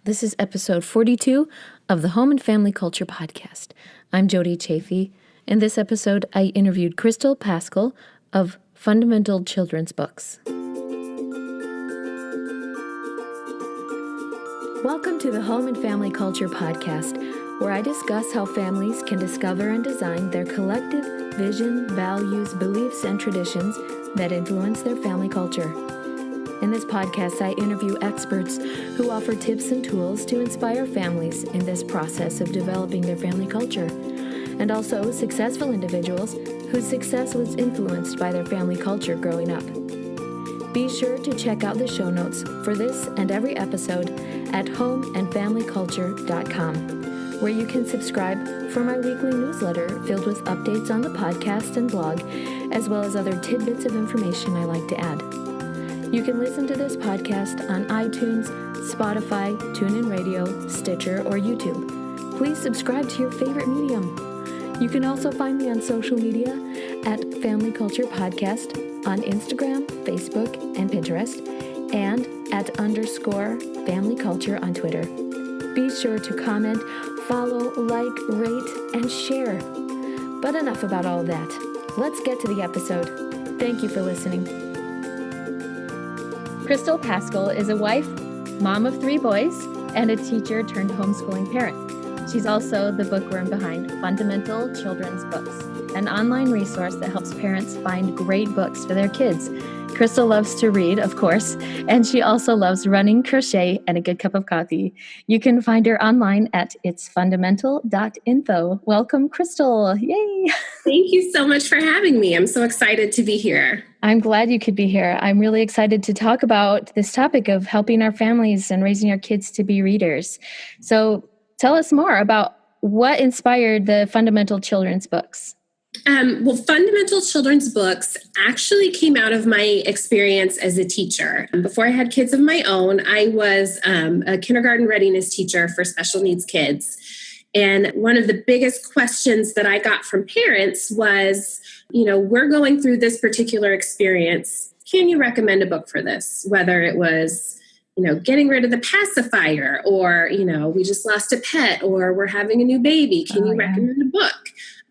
This is episode 42 of the Home and Family Culture Podcast. I'm Jody Chafee. In this episode, I interviewed Crystal Paschal of Fundamental Children's Books. Welcome to the Home and Family Culture Podcast, where I discuss how families can discover and design their collective vision, values, beliefs, and traditions that influence their family culture. In this podcast, I interview experts who offer tips and tools to inspire families in this process of developing their family culture, and also successful individuals whose success was influenced by their family culture growing up. Be sure to check out the show notes for this and every episode at homeandfamilyculture.com, where you can subscribe for my weekly newsletter filled with updates on the podcast and blog, as well as other tidbits of information I like to add. You can listen to this podcast on iTunes, Spotify, TuneIn Radio, Stitcher, or YouTube. Please subscribe to your favorite medium. You can also find me on social media at Family Culture Podcast on Instagram, Facebook, and Pinterest, and at _Family Culture on Twitter. Be sure to comment, follow, like, rate, and share. But enough about all of that. Let's get to the episode. Thank you for listening. Crystal Paschal is a wife, mom of 3 boys, and a teacher turned homeschooling parent. She's also the bookworm behind Fundamental Children's Books, an online resource that helps parents find great books for their kids. Crystal loves to read, of course, and she also loves running, crochet, and a good cup of coffee. You can find her online at itsfundamental.info. Welcome, Crystal. Yay! Thank you so much for having me. I'm so excited to be here. I'm glad you could be here. I'm really excited to talk about this topic of helping our families and raising our kids to be readers. So tell us more about what inspired the Fundamental Children's Books. Fundamental Children's Books actually came out of my experience as a teacher. Before I had kids of my own, I was a kindergarten readiness teacher for special needs kids. And one of the biggest questions that I got from parents was, we're going through this particular experience. Can you recommend a book for this? Whether it was, getting rid of the pacifier, or, we just lost a pet, or we're having a new baby. Can you recommend a book?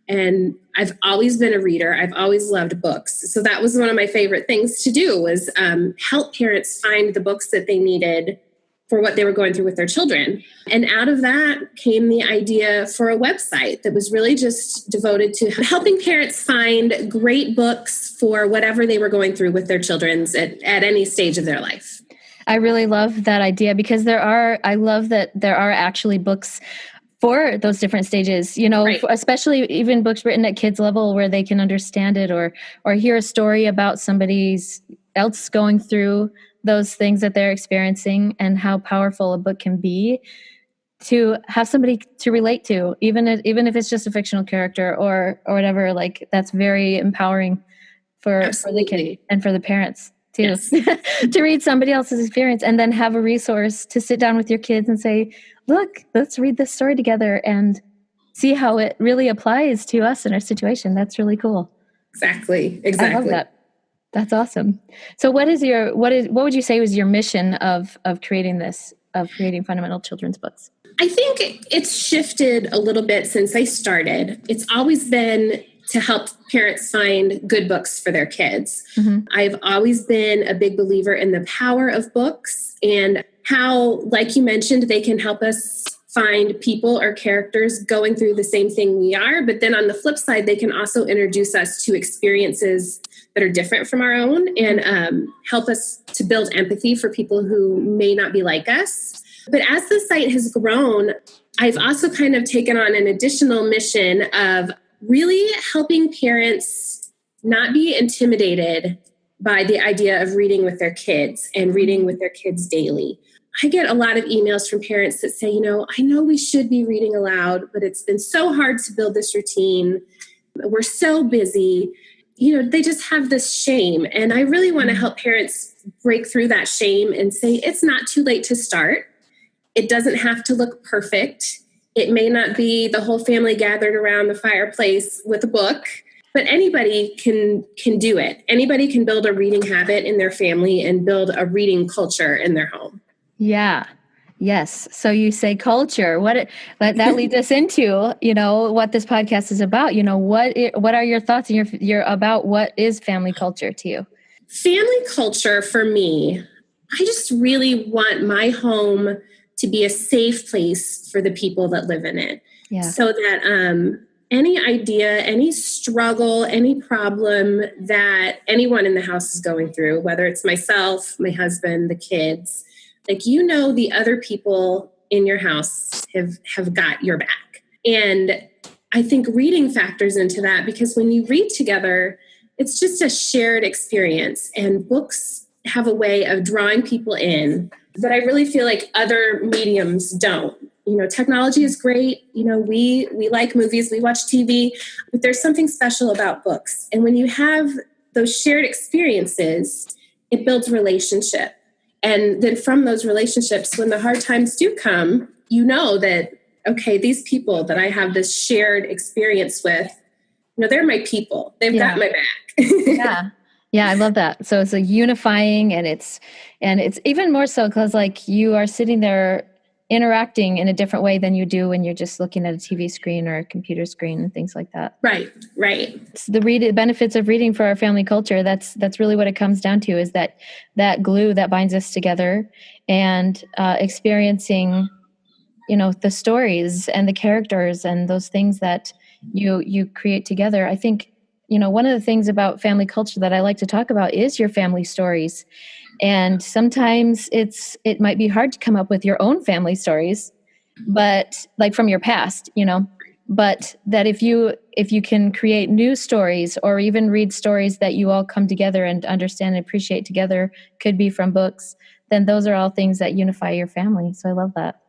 And I've always been a reader. I've always loved books. So that was one of my favorite things to do, was help parents find the books that they needed for what they were going through with their children. And out of that came the idea for a website that was really just devoted to helping parents find great books for whatever they were going through with their children at any stage of their life. I really love that idea, because I love that there are actually books for those different stages, right. Especially even books written at kids level where they can understand it or hear a story about somebody else going through those things that they're experiencing, and how powerful a book can be to have somebody to relate to, even if it's just a fictional character or whatever. Like, that's very empowering for the kid and for the parents too. Yes. To read somebody else's experience and then have a resource to sit down with your kids and say, look, let's read this story together and see how it really applies to us in our situation. That's really cool. Exactly. I love that. That's awesome. So what would you say was your mission of creating Fundamental Children's Books? I think it's shifted a little bit since I started. It's always been to help parents find good books for their kids. Mm-hmm. I've always been a big believer in the power of books and how, like you mentioned, they can help us find people or characters going through the same thing we are. But then on the flip side, they can also introduce us to experiences that are different from our own and help us to build empathy for people who may not be like us. But as the site has grown, I've also kind of taken on an additional mission of really helping parents not be intimidated by the idea of reading with their kids and reading with their kids daily. I get a lot of emails from parents that say, I know we should be reading aloud, but it's been so hard to build this routine. We're so busy. They just have this shame. And I really want to help parents break through that shame and say, it's not too late to start. It doesn't have to look perfect. It may not be the whole family gathered around the fireplace with a book, but anybody can do it. Anybody can build a reading habit in their family and build a reading culture in their home. Yeah. Yes. So you say culture. That leads us into, what this podcast is about. What are your thoughts and your about what is family culture to you? Family culture for me, I just really want my home to be a safe place for the people that live in it. Yeah. So that any idea, any struggle, any problem that anyone in the house is going through, whether it's myself, my husband, the kids, the other people in your house have got your back. And I think reading factors into that, because when you read together, it's just a shared experience, and books have a way of drawing people in that I really feel like other mediums don't. Technology is great. We like movies, we watch TV, but there's something special about books. And when you have those shared experiences, it builds relationship. And then from those relationships, when the hard times do come, that, okay, these people that I have this shared experience with, they're my people. They've got my back. Yeah, I love that. So it's a unifying, and it's even more so because you are sitting there interacting in a different way than you do when you're just looking at a TV screen or a computer screen and things like that. Right. It's the benefits of reading for our family culture. That's really what it comes down to, is that glue that binds us together, and experiencing, the stories and the characters and those things that you create together. I think, one of the things about family culture that I like to talk about is your family stories. And sometimes it might be hard to come up with your own family stories, but from your past, but that if you can create new stories, or even read stories that you all come together and understand and appreciate together, could be from books, then those are all things that unify your family. So I love that.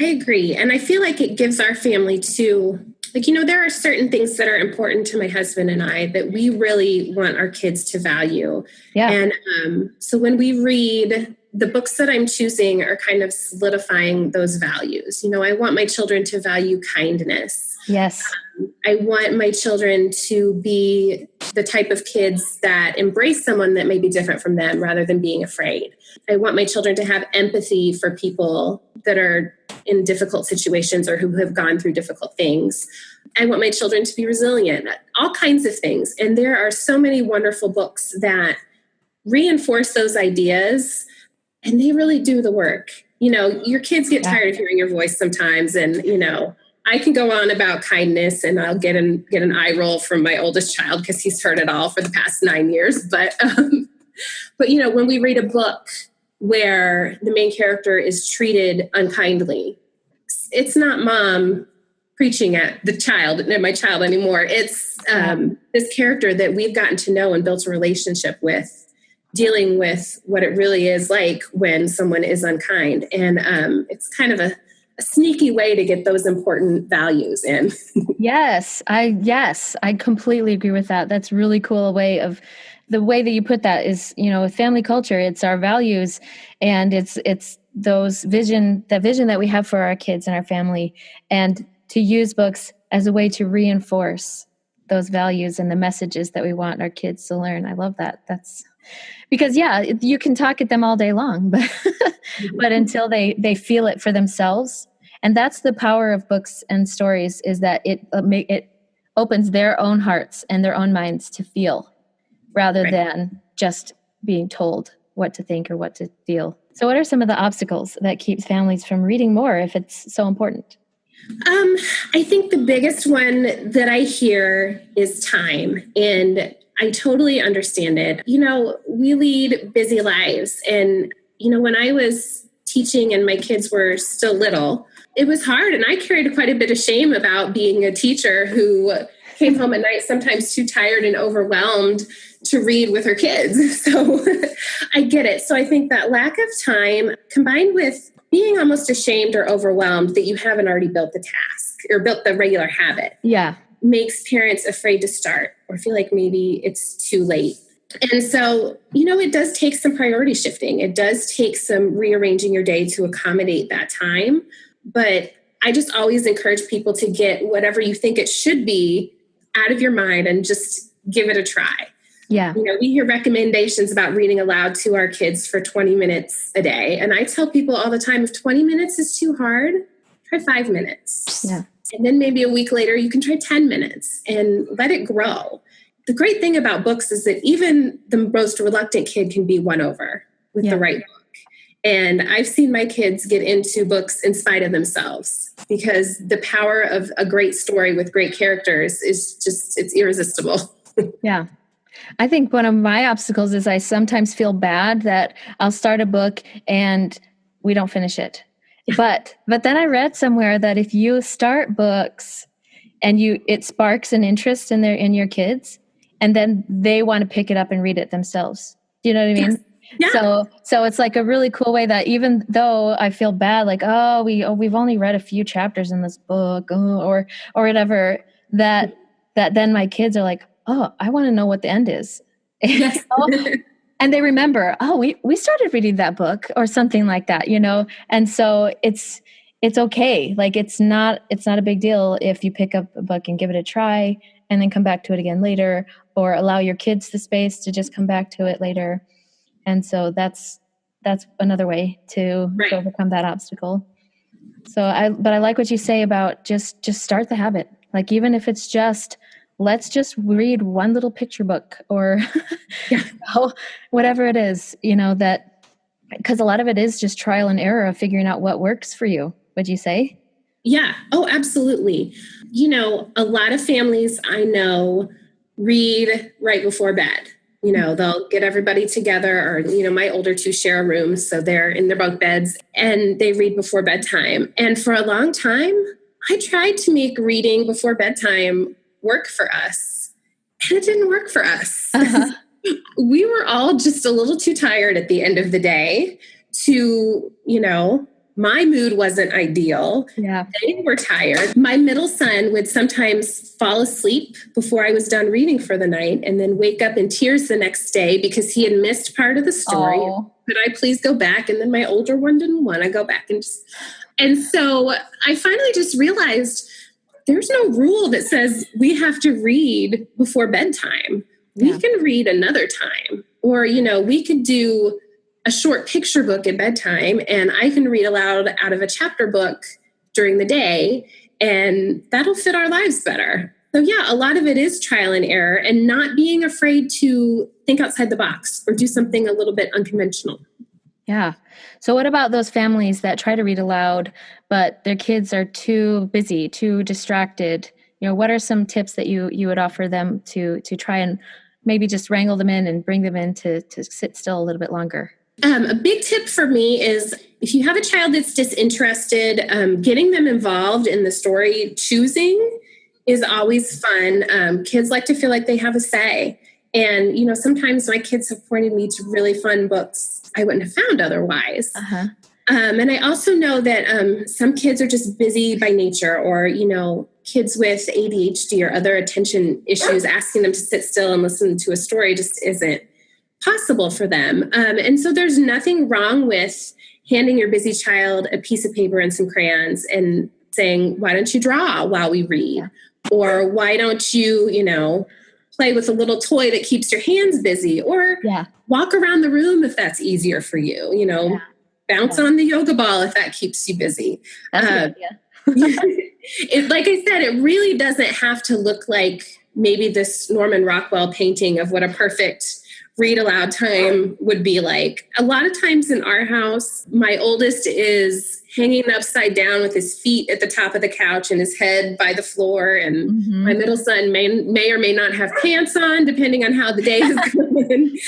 I agree. And I feel like it gives our family too, there are certain things that are important to my husband and I that we really want our kids to value. Yeah. And so when we read, the books that I'm choosing are kind of solidifying those values. I want my children to value kindness. Yes. I want my children to be the type of kids that embrace someone that may be different from them rather than being afraid. I want my children to have empathy for people that are in difficult situations or who have gone through difficult things. I want my children to be resilient, all kinds of things. And there are so many wonderful books that reinforce those ideas, and they really do the work. Your kids get tired of hearing your voice sometimes, and, I can go on about kindness and I'll get an eye roll from my oldest child because he's heard it all for the past 9 years. But when we read a book where the main character is treated unkindly, it's not mom preaching at my child anymore. It's this character that we've gotten to know and built a relationship with, dealing with what it really is like when someone is unkind. And it's kind of a sneaky way to get those important values in. Yes, I completely agree with that. That's really cool. The way that you put that is, with family culture, it's our values, and it's that vision that we have for our kids and our family, and to use books as a way to reinforce those values and the messages that we want our kids to learn. I love that. That's because, you can talk at them all day long, but until they feel it for themselves. And that's the power of books and stories, is that it opens their own hearts and their own minds to feel, rather than just being told what to think or what to feel. So what are some of the obstacles that keeps families from reading more if it's so important? I think the biggest one that I hear is time. And I totally understand it. We lead busy lives. And, when I was teaching and my kids were still little, it was hard. And I carried quite a bit of shame about being a teacher who came home at night sometimes too tired and overwhelmed to read with her kids. So I get it. So I think that lack of time, combined with being almost ashamed or overwhelmed that you haven't already built the task or built the regular habit, makes parents afraid to start or feel like maybe it's too late. And so, it does take some priority shifting. It does take some rearranging your day to accommodate that time. But I just always encourage people to get whatever you think it should be out of your mind and just give it a try. Yeah. We hear recommendations about reading aloud to our kids for 20 minutes a day. And I tell people all the time, if 20 minutes is too hard, try 5 minutes. Yeah. And then maybe a week later, you can try 10 minutes and let it grow. The great thing about books is that even the most reluctant kid can be won over with the right book. And I've seen my kids get into books in spite of themselves, because the power of a great story with great characters is just, it's irresistible. Yeah. I think one of my obstacles is I sometimes feel bad that I'll start a book and we don't finish it. But then I read somewhere that if you start books and it sparks an interest in your kids, and then they want to pick it up and read it themselves. Do you know what I mean? Yes. Yeah. So it's like a really cool way that even though I feel bad, like, we've only read a few chapters in this book, or whatever, that then my kids are like, oh, I want to know what the end is. Yes. And they remember, we started reading that book or something like that, And so it's okay. Like it's not a big deal if you pick up a book and give it a try and then come back to it again later, or allow your kids the space to just come back to it later. And so that's another way to overcome that obstacle. But I like what you say about just start the habit. Like even if it's just, let's just read one little picture book or whatever it is, that, because a lot of it is just trial and error of figuring out what works for you. Would you say? Yeah. Oh, absolutely. A lot of families I know read right before bed. They'll get everybody together, or, my older two share a room. So they're in their bunk beds and they read before bedtime. And for a long time, I tried to make reading before bedtime work for us, and it didn't work for us. Uh-huh. We were all just a little too tired at the end of the day to, my mood wasn't ideal. Yeah. They were tired. My middle son would sometimes fall asleep before I was done reading for the night, and then wake up in tears the next day because he had missed part of the story. Oh. Could I please go back? And then my older one didn't want to go back. And so I finally just realized there's no rule that says we have to read before bedtime. We can read another time, or, we could do a short picture book at bedtime, and I can read aloud out of a chapter book during the day, and that'll fit our lives better. So a lot of it is trial and error, and not being afraid to think outside the box or do something a little bit unconventional. Yeah. So what about those families that try to read aloud, but their kids are too busy, too distracted? What are some tips that you would offer them to try and maybe just wrangle them in and bring them in to sit still a little bit longer? A big tip for me is, if you have a child that's disinterested, getting them involved in the story choosing is always fun. Kids like to feel like they have a say. And, sometimes my kids have pointed me to really fun books I wouldn't have found otherwise. Uh-huh. And I also know that some kids are just busy by nature, or, kids with ADHD or other attention issues, asking them to sit still and listen to a story just isn't possible for them. And so there's nothing wrong with handing your busy child a piece of paper and some crayons and saying, why don't you draw while we read? Or why don't you, play with a little toy that keeps your hands busy, or walk around the room if that's easier for you, bounce on the yoga ball if that keeps you busy. That's a good idea. Like I said, it really doesn't have to look like maybe this Norman Rockwell painting of what a perfect read aloud time would be like. A lot of times in our house, my oldest is hanging upside down with his feet at the top of the couch and his head by the floor. And my middle son may or may not have pants on, depending on how the day is going.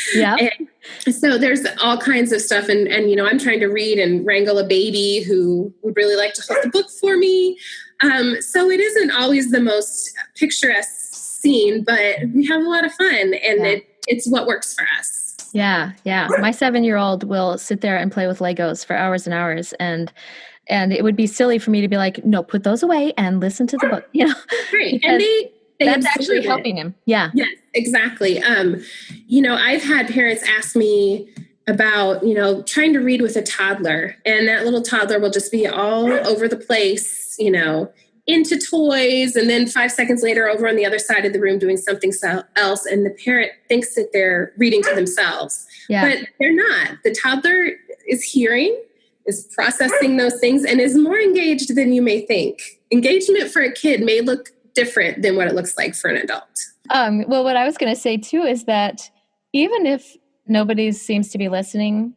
And so there's all kinds of stuff. And I'm trying to read and wrangle a baby who would really like to hold the book for me. So it isn't always the most picturesque scene, but we have a lot of fun, and it's what works for us. Yeah. My 7-year-old will sit there and play with Legos for hours and hours, and it would be silly for me to be like, no, put those away and listen to the book. Right. And that's actually helping him. Yeah. Yes, exactly. I've had parents ask me about, trying to read with a toddler, and that little toddler will just be all over the place, into toys, and then 5 seconds later over on the other side of the room doing something else, and the parent thinks that they're reading to themselves. Yeah. But they're not. The toddler is hearing, is processing those things, and is more engaged than you may think. Engagement for a kid may look different than what it looks like for an adult. Well, what I was going to say too is that even if nobody seems to be listening,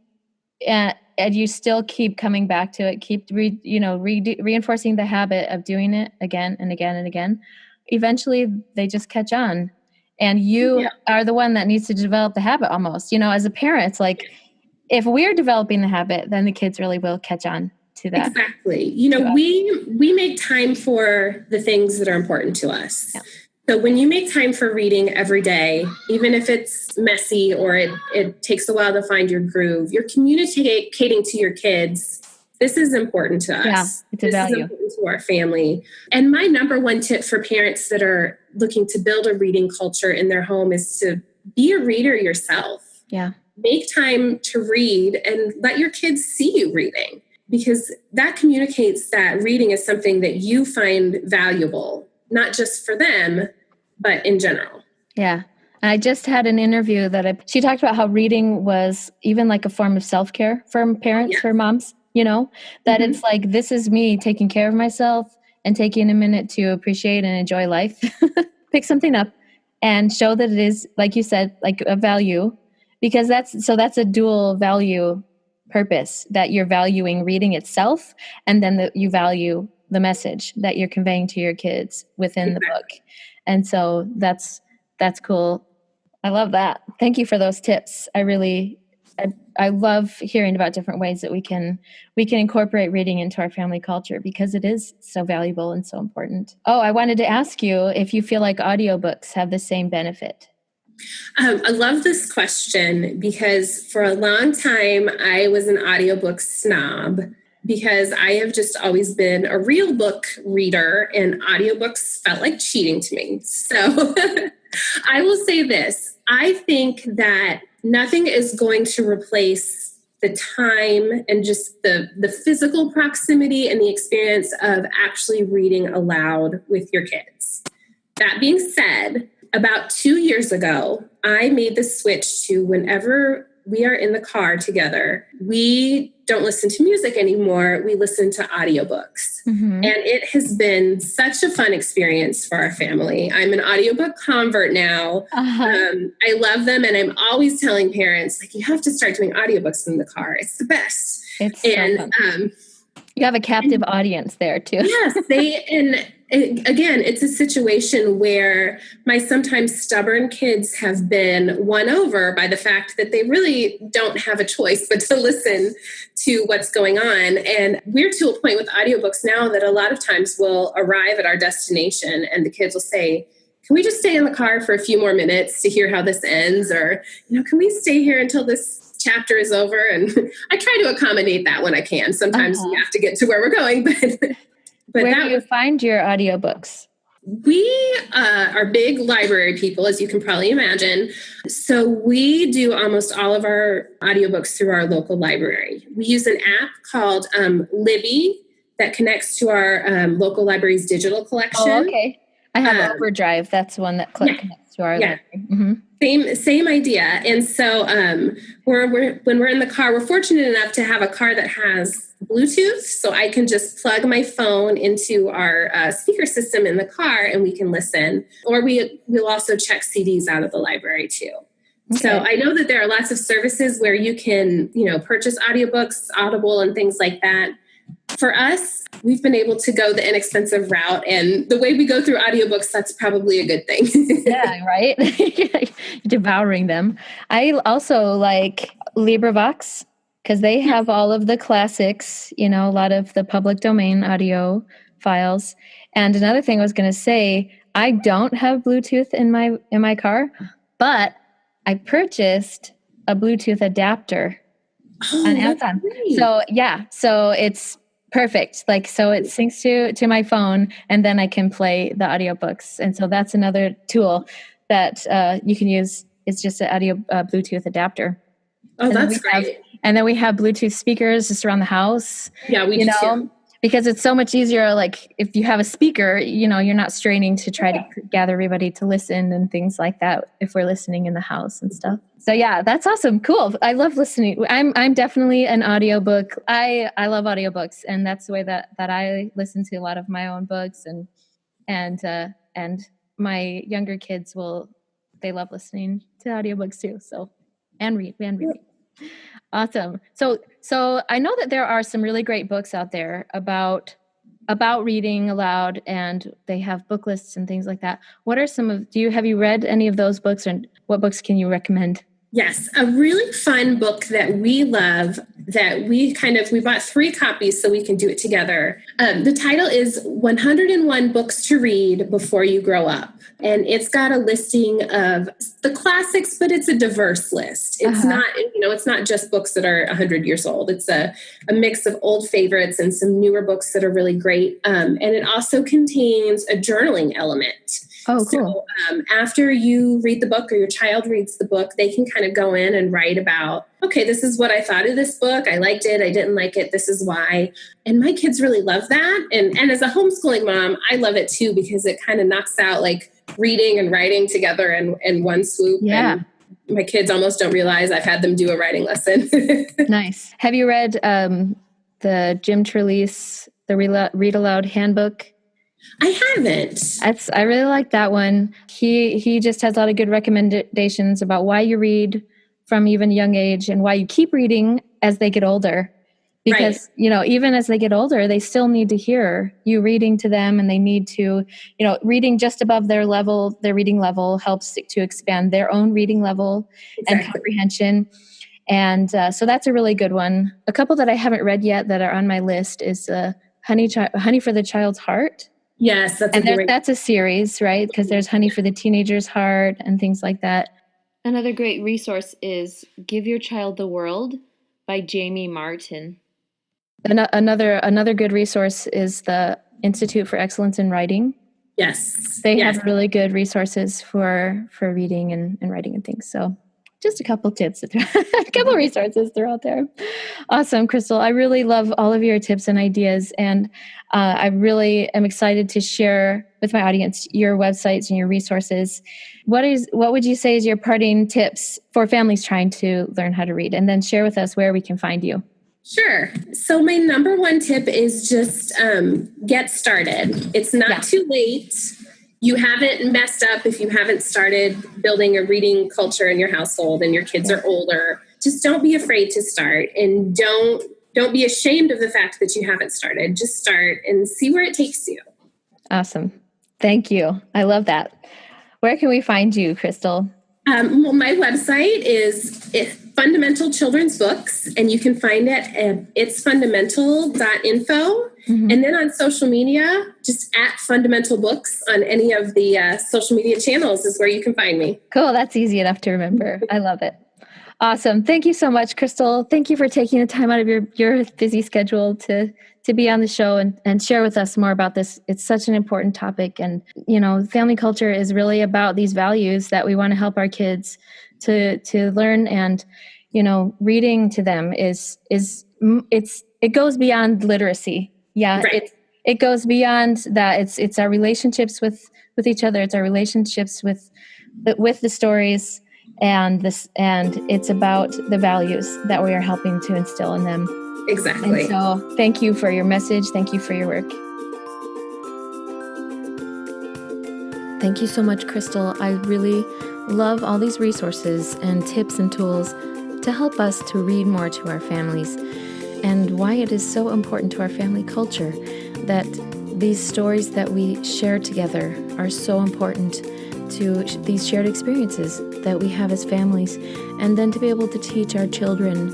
and you still keep coming back to it, keep reinforcing the habit of doing it again and again and again, eventually they just catch on. And you are the one that needs to develop the habit almost. As a parent, it's like, if we're developing the habit, then the kids really will catch on to that. Exactly. We make time for the things that are important to us. Yeah. So when you make time for reading every day, even if it's messy or it takes a while to find your groove, you're communicating to your kids, this is important to us. Yeah, it's a value. This is important to our family. And my number one tip for parents that are looking to build a reading culture in their home is to be a reader yourself. Yeah. Make time to read and let your kids see you reading, because that communicates that reading is something that you find valuable, not just for them, but in general. Yeah. I just had an interview she talked about how reading was even like a form of self-care for parents, for moms, that it's like, this is me taking care of myself and taking a minute to appreciate and enjoy life. Pick something up and show that it is, like you said, like a value, because that's a dual value purpose, that you're valuing reading itself, and then you value the message that you're conveying to your kids within the book. And so that's cool. I love that. Thank you for those tips. I love hearing about different ways that we can incorporate reading into our family culture, because it is so valuable and so important. Oh, I wanted to ask you if you feel like audiobooks have the same benefit. I love this question, because for a long time I was an audiobook snob, because I have just always been a real book reader, and audiobooks felt like cheating to me. So I will say this. I think that nothing is going to replace the time and just the physical proximity and the experience of actually reading aloud with your kids. That being said, about 2 years ago, I made the switch to, whenever we are in the car together, we don't listen to music anymore. We listen to audiobooks. Mm-hmm. And it has been such a fun experience for our family. I'm an audiobook convert now. Uh-huh. I love them. And I'm always telling parents, like, you have to start doing audiobooks in the car. It's the best. It's so fun. You have a captive audience there too. Yes. Again, it's a situation where my sometimes stubborn kids have been won over by the fact that they really don't have a choice but to listen to what's going on. And we're to a point with audiobooks now that a lot of times we'll arrive at our destination and the kids will say, can we just stay in the car for a few more minutes to hear how this ends? Or, can we stay here until this chapter is over? And I try to accommodate that when I can. Sometimes we have to get to where we're going, but where do you find your audiobooks? We are big library people, as you can probably imagine. So we do almost all of our audiobooks through our local library. We use an app called Libby that connects to our local library's digital collection. Oh, okay. I have Overdrive. That's one that connects to our library. Mm-hmm. Same idea. And so when we're in the car, we're fortunate enough to have a car that has Bluetooth, so I can just plug my phone into our speaker system in the car and we can listen. Or we'll also check CDs out of the library too. Okay. So I know that there are lots of services where you can, purchase audiobooks, Audible and things like that. For us, we've been able to go the inexpensive route, and the way we go through audiobooks, that's probably a good thing. Yeah, right? Devouring them. I also like LibriVox, because they have all of the classics, a lot of the public domain audio files. And another thing I was going to say, I don't have Bluetooth in my car, but I purchased a Bluetooth adapter on Amazon. Great. So it's perfect. So it syncs to my phone, and then I can play the audiobooks. And so that's another tool that you can use. It's just an audio Bluetooth adapter. Oh, that's great. And then we have Bluetooth speakers just around the house. Yeah, we do too. because it's so much easier. Like if you have a speaker, you're not straining to try to gather everybody to listen and things like that if we're listening in the house and stuff. So yeah, that's awesome. Cool. I love listening. I'm definitely an audiobook. I love audiobooks, and that's the way that I listen to a lot of my own books, and my younger kids they love listening to audiobooks too. So, and reading. Awesome. So I know that there are some really great books out there about reading aloud, and they have book lists and things like that. What are have you read any of those books, and what books can you recommend? Yes, a really fun book that we love that we bought 3 copies so we can do it together. The title is 101 Books to Read Before You Grow Up. And it's got a listing of the classics, but it's a diverse list. It's not, it's not just books that are 100 years old. It's a mix of old favorites and some newer books that are really great. And it also contains a journaling element. Oh, cool. So after you read the book or your child reads the book, they can kind of go in and write about, okay, this is what I thought of this book. I liked it. I didn't like it. This is why. And my kids really love that. And as a homeschooling mom, I love it too, because it kind of knocks out like reading and writing together in one swoop. Yeah. And my kids almost don't realize I've had them do a writing lesson. Nice. Have you read the Jim Trelease, the Read Aloud Handbook? I haven't. I really like that one. He just has a lot of good recommendations about why you read from even a young age and why you keep reading as they get older. Because, even as they get older, they still need to hear you reading to them, and they need to, reading just above their reading level helps to expand their own reading level and comprehension. And so that's a really good one. A couple that I haven't read yet that are on my list is Honey for the Child's Heart. Yes, that's a series, right? Because there's Honey for the Teenager's Heart and things like that. Another great resource is Give Your Child the World by Jamie Martin. Another good resource is the Institute for Excellence in Writing. Yes. They have really good resources for reading and writing and things. So just a couple tips, a couple resources throughout there. Awesome, Crystal. I really love all of your tips and ideas. And I really am excited to share with my audience your websites and your resources. What would you say is your parting tips for families trying to learn how to read? And then share with us where we can find you. Sure. So my number one tip is just get started. It's not too late. You haven't messed up if you haven't started building a reading culture in your household and your kids are older. Just don't be afraid to start, and don't be ashamed of the fact that you haven't started. Just start and see where it takes you. Awesome. Thank you. I love that. Where can we find you, Crystal? Well, my website is Fundamental Children's Books, and you can find it at itsfundamental.info. Mm-hmm. And then on social media, just at Fundamental Books on any of the social media channels is where you can find me. Cool. That's easy enough to remember. I love it. Awesome. Thank you so much, Crystal. Thank you for taking the time out of your busy schedule to be on the show and share with us more about this. It's such an important topic. And, family culture is really about these values that we want to help our kids to learn. And, reading to them it goes beyond literacy. Yeah. Right. It goes beyond that. It's our relationships with each other. It's our relationships with the stories. And it's about the values that we are helping to instill in them. Exactly. And so thank you for your message. Thank you for your work. Thank you so much, Crystal. I really love all these resources and tips and tools to help us to read more to our families, and why it is so important to our family culture that these stories that we share together are so important to these shared experiences that we have as families, and then to be able to teach our children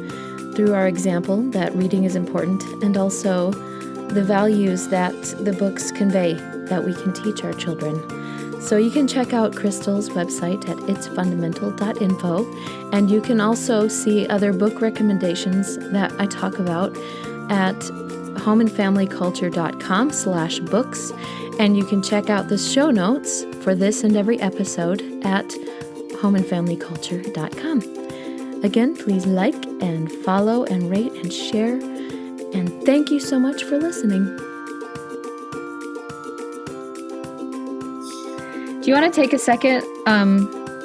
through our example that reading is important, and also the values that the books convey that we can teach our children. So you can check out Crystal's website at itsfundamental.info, and you can also see other book recommendations that I talk about at homeandfamilyculture.com/books, and you can check out the show notes for this and every episode at homeandfamilyculture.com. Again, please like and follow and rate and share And thank you so much for listening. Do you want to take a second?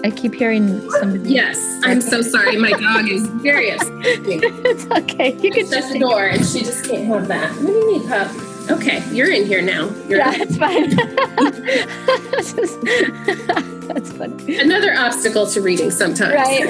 I keep hearing somebody. Yes, I'm so sorry. My dog is very upset. It's okay. You can shut the door, and she just can't have that. What do you need, pup? Okay, you're in here now. It's fine. That's funny. Another obstacle to reading sometimes. Right.